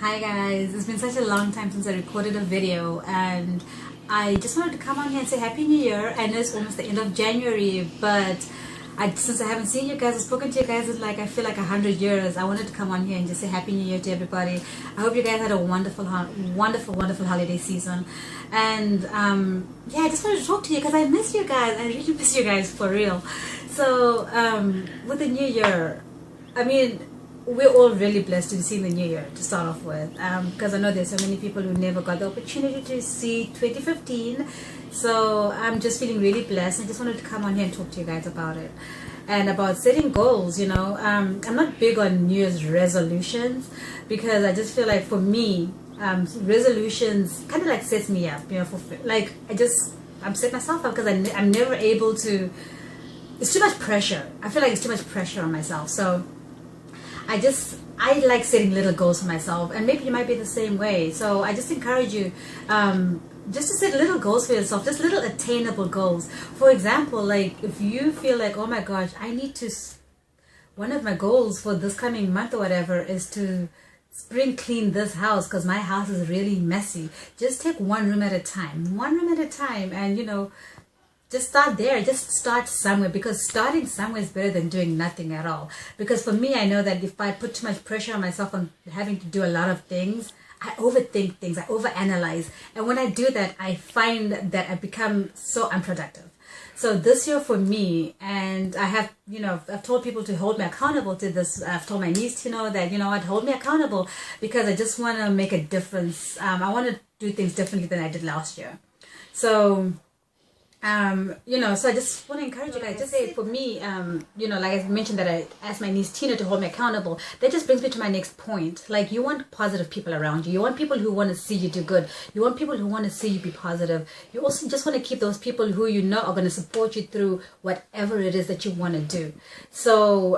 Hi guys, it's been such a long time since I recorded a video and I just wanted to come on here and say Happy New Year. I know it's almost the end of January, but since I haven't seen you guys or spoken to you guys in I feel like 100 years, I wanted to come on here and just say Happy New Year to everybody. I hope you guys had a wonderful holiday season. And yeah, I just wanted to talk to you because I miss you guys. I really miss you guys for real. So with the new year, I mean, we're all really blessed to see the new year to start off with, because I know there's so many people who never got the opportunity to see 2015. So I'm just feeling really blessed. I just wanted to come on here and talk to you guys about it and about setting goals. You know, I'm not big on New Year's resolutions because I just feel like for me, resolutions kind of like sets me up. You know, for I'm set myself up because I'm never able to. It's too much pressure. I feel like it's too much pressure on myself. So I like setting little goals for myself, and maybe you might be the same way. So I just encourage you just to set little goals for yourself, just little attainable goals. For example, like if you feel like, oh my gosh, one of my goals for this coming month or whatever is to spring clean this house because my house is really messy. Just take one room at a time, and you know, just start there. Just start somewhere, because starting somewhere is better than doing nothing at all. Because for me, I know that if I put too much pressure on myself on having to do a lot of things, I overthink things, I overanalyze, and when I do that, I find that I become so unproductive. So this year for me, and I have, you know, I've told people to hold me accountable to this. I've told my niece to know that, you know what, hold me accountable, because I just want to make a difference. I want to do things differently than I did last year. So you know, so I just want to encourage you guys. Just say for me, you know, like I mentioned that I asked my niece Tina to hold me accountable. That just brings me to my next point. Like, you want positive people around you. You want people who want to see you do good. You want people who want to see you be positive. You also just want to keep those people who you know are going to support you through whatever it is that you want to do. So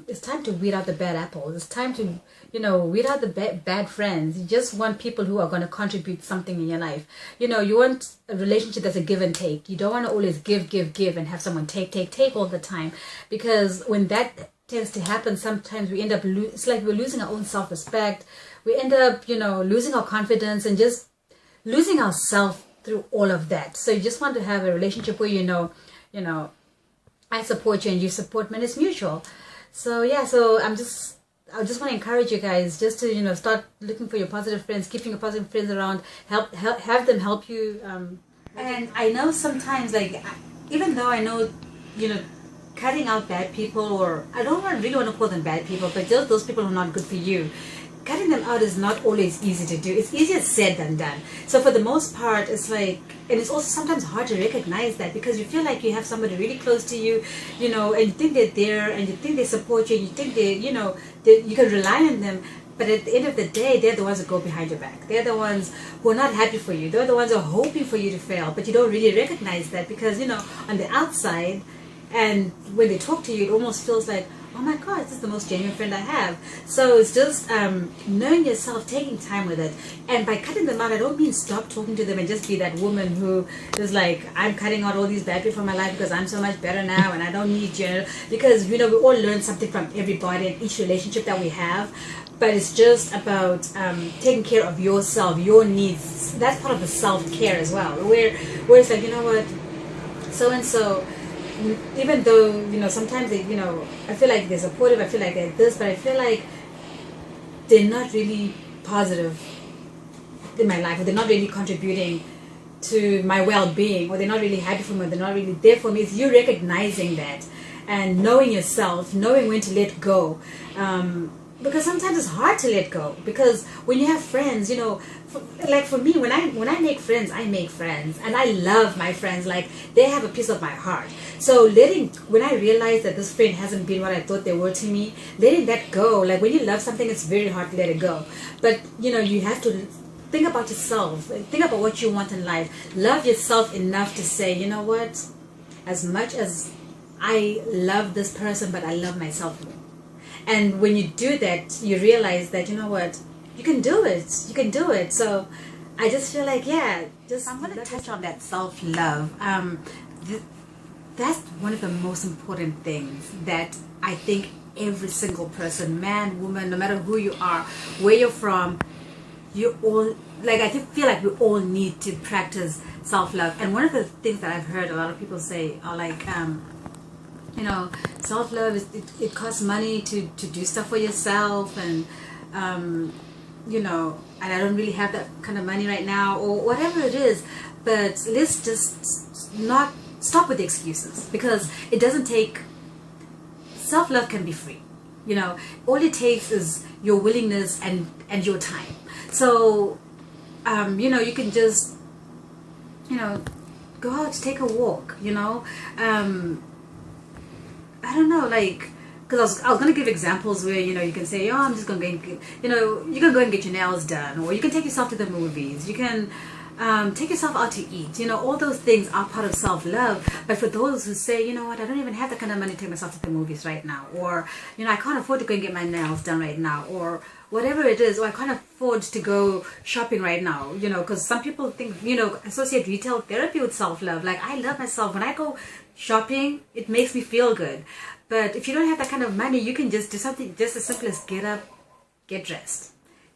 it's time to weed out the bad apples. It's time to, you know, weed out the bad friends. You just want people who are going to contribute something in your life. You know, you want a relationship that's a give and take. You don't want to always give and have someone take all the time, because when that tends to happen, sometimes we end up it's like we're losing our own self-respect. We end up, you know, losing our confidence and just losing ourselves through all of that. So you just want to have a relationship where you know, I support you and you support me, and it's mutual. So yeah, so I just want to encourage you guys just to, you know, start looking for your positive friends, keeping your positive friends around, have them help you. And I know sometimes, like, even though I know, you know, cutting out bad people, or I don't really want to call them bad people, but just those people who are not good for you, cutting them out is not always easy to do. It's easier said than done. So for the most part, it's like, and it's also sometimes hard to recognize that, because you feel like you have somebody really close to you, you know, and you think they're there, and you think they support you, and you think they, you know, you can rely on them. But at the end of the day, they're the ones that go behind your back. They're the ones who are not happy for you. They're the ones who are hoping for you to fail, but you don't really recognize that, because, you know, on the outside, and when they talk to you, it almost feels like, oh my God, this is the most genuine friend I have. So it's just knowing yourself, taking time with it. And by cutting them out, I don't mean stop talking to them and just be that woman who is like, I'm cutting out all these bad people from my life because I'm so much better now and I don't need you. Because, you know, we all learn something from everybody in each relationship that we have. But it's just about taking care of yourself, your needs. That's part of the self-care as well. Where it's like, you know what, so-and-so, even though, you know, sometimes they, you know, I feel like they're supportive, I feel like they're this, but I feel like they're not really positive in my life, or they're not really contributing to my well-being, or they're not really happy for me, or they're not really there for me. It's you recognizing that and knowing yourself, knowing when to let go. Because sometimes it's hard to let go, because when you have friends, you know, like for me, when I make friends, and I love my friends, like they have a piece of my heart. So when I realize that this friend hasn't been what I thought they were to me, letting that go. Like when you love something, it's very hard to let it go. But, you know, you have to think about yourself, think about what you want in life, love yourself enough to say, you know what, as much as I love this person, but I love myself more. And when you do that, you realize that, you know what, you can do it. You can do it. So I just feel like, yeah, I'm going to touch on that self-love. That's one of the most important things that I think every single person, man, woman, no matter who you are, where you're from, you all, like, I just feel like we all need to practice self-love. And one of the things that I've heard a lot of people say are like, you know, self-love is, it costs money to do stuff for yourself, and you know, and I don't really have that kind of money right now, or whatever it is. But let's just not stop with the excuses, because it doesn't take, self-love can be free. You know, all it takes is your willingness and your time. So you know, you can just, you know, go out, take a walk, you know. I don't know, like, because I was going to give examples where, you know, you can say, oh, I'm just going to go and, you know, you can go and get your nails done, or you can take yourself to the movies, you can take yourself out to eat, you know, all those things are part of self-love. But for those who say, you know what, I don't even have the kind of money to take myself to the movies right now, or, you know, I can't afford to go and get my nails done right now, or whatever it is, or I can't afford to go shopping right now, you know, because some people think, you know, associate retail therapy with self-love. Like, I love myself. When I go shopping, it makes me feel good. But if you don't have that kind of money, you can just do something just as simple as get up, get dressed,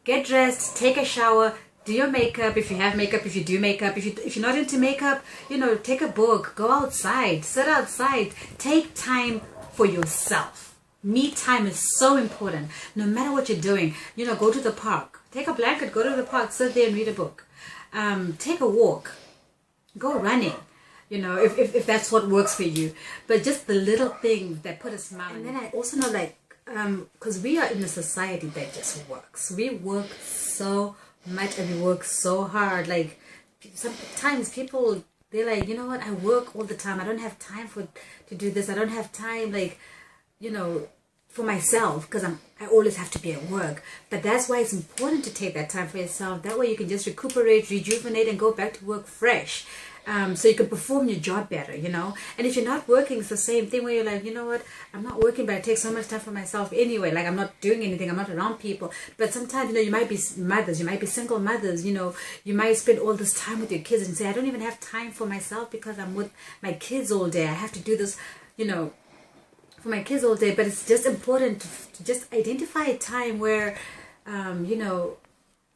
take a shower, do your makeup if you have makeup, if you do makeup, if you're not into makeup, you know, take a book, go outside, sit outside, take time for yourself. Me time is so important. No matter what you're doing, you know, go to the park, take a blanket, go to the park, sit there and read a book, take a walk, go running, you know, if that's what works for you. But just the little things that put a smile. And then I also know, like, because we are in a society that just works. We work so much and we work so hard. Like, sometimes people, they're like, you know what, I work all the time, I don't have time to do this, I don't have time, like, you know, for myself, because I always have to be at work. But that's why it's important to take that time for yourself. That way you can just recuperate, rejuvenate, and go back to work fresh. So you can perform your job better, you know. And if you're not working, it's the same thing where you're like, you know what, I'm not working, but I take so much time for myself anyway. Like, I'm not doing anything, I'm not around people. But sometimes, you know, you might be mothers, you might be single mothers, you know, you might spend all this time with your kids and say, I don't even have time for myself because I'm with my kids all day. I have to do this, you know, for my kids all day. But it's just important to just identify a time where, you know,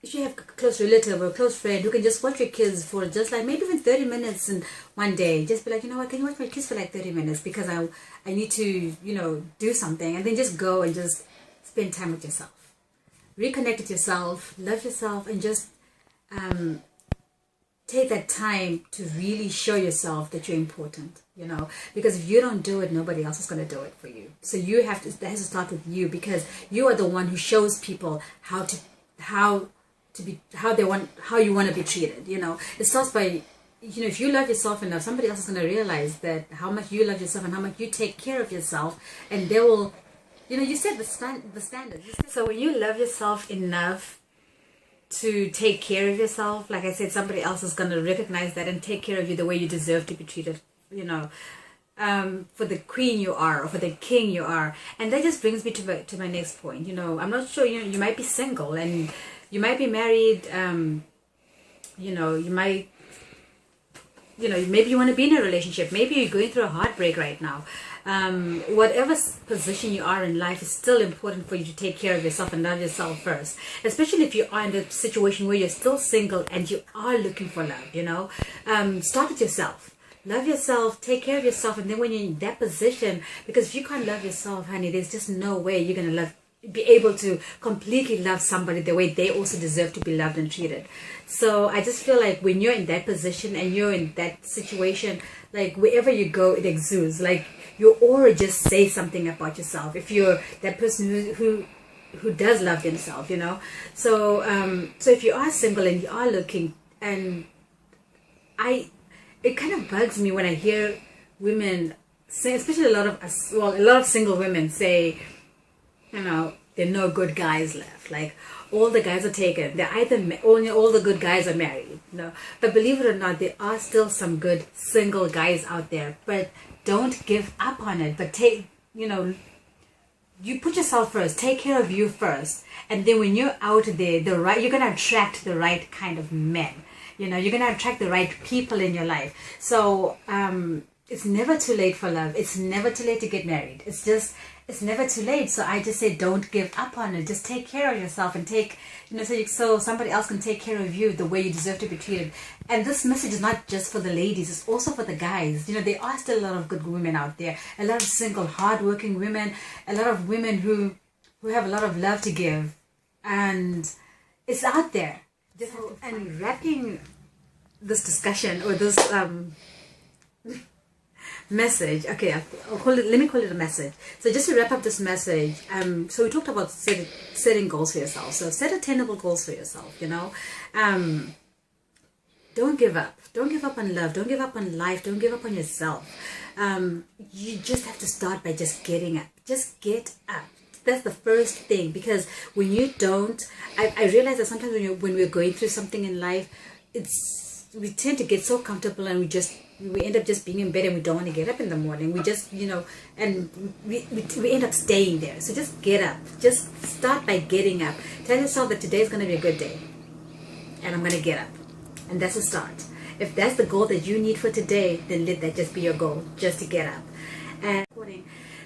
if you have a close relative or a close friend who can just watch your kids for just like maybe even 30 minutes in one day, just be like, you know what, can you watch my kids for like 30 minutes because I need to, you know, do something. And then just go and just spend time with yourself, reconnect with yourself, love yourself, and just take that time to really show yourself that you're important, you know, because if you don't do it, nobody else is going to do it for you. So you have to, that has to start with you, because you are the one who shows people how you want to be treated. You know, it starts by, you know, if you love yourself enough, somebody else is going to realize that how much you love yourself and how much you take care of yourself, and they will, you know, you set the standard. So when you love yourself enough to take care of yourself, like I said, somebody else is going to recognize that and take care of you the way you deserve to be treated, you know, for the queen you are, or for the king you are. And that just brings me to my next point. You know, I'm not sure, you know, you might be single and you might be married, you know, you might, you know, maybe you want to be in a relationship, maybe you're going through a heartbreak right now. Whatever position you are in life, is still important for you to take care of yourself and love yourself first, especially if you are in a situation where you're still single and you are looking for love. You know, start with yourself, love yourself, take care of yourself, and then when you're in that position, because if you can't love yourself, honey, there's just no way you're gonna be able to completely love somebody the way they also deserve to be loved and treated. So I just feel like when you're in that position and you're in that situation, like wherever you go, it exudes. Like your aura just says something about yourself, if you're that person who does love themselves, you know. So so if you are single and you are looking, and it kind of bugs me when I hear women say, especially a lot of single women say, you know, there are no good guys left. Like, all the guys are taken. They're either all the good guys are married. You know? But believe it or not, there are still some good single guys out there. But don't give up on it. But take, you know, you put yourself first. Take care of you first. And then when you're out there, you're gonna attract the right kind of men. You know, you're gonna attract the right people in your life. So it's never too late for love. It's never too late to get married. It's just it's never too late. So I just say, don't give up on it. Just take care of yourself and take, so somebody else can take care of you the way you deserve to be treated. And this message is not just for the ladies, it's also for the guys. There are still a lot of good women out there, a lot of single, hardworking women, a lot of women who have a lot of love to give, and it's out there. And wrapping this discussion or this message, okay, let me call it a message. So just to wrap up this message, so we talked about setting goals for yourself. So set attainable goals for yourself. Don't give up. Don't give up on love. Don't give up on life. Don't give up on yourself. You just have to start by just getting up. Just get up. That's the first thing, because when you don't, I realize that sometimes when we're going through something in life, we tend to get so comfortable, and we end up just being in bed, and we don't want to get up in the morning. We just, and we end up staying there. So just get up. Just start by getting up. Tell yourself that today is going to be a good day, and I'm going to get up. And that's a start. If that's the goal that you need for today, then let that just be your goal, just to get up. And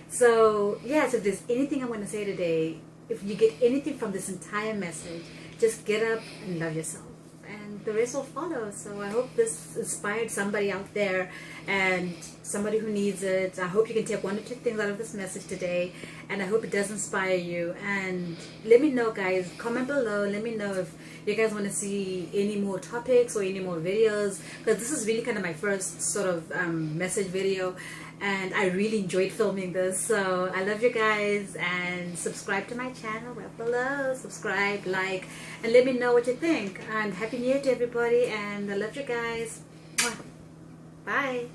so, yes, if there's anything I'm going to say today, if you get anything from this entire message, just get up and love yourself. And the rest will follow. So I hope this inspired somebody out there, and somebody who needs it. I hope you can take 1 or 2 things out of this message today, and I hope it does inspire you. And let me know, guys, comment below. Let me know if you guys want to see any more topics or any more videos, because this is really kind of my first sort of message video, and I really enjoyed filming this. So I love you guys, and subscribe to my channel right below. Subscribe, like, and let me know what you think. And Happy New Year to everybody, and I love you guys. Bye.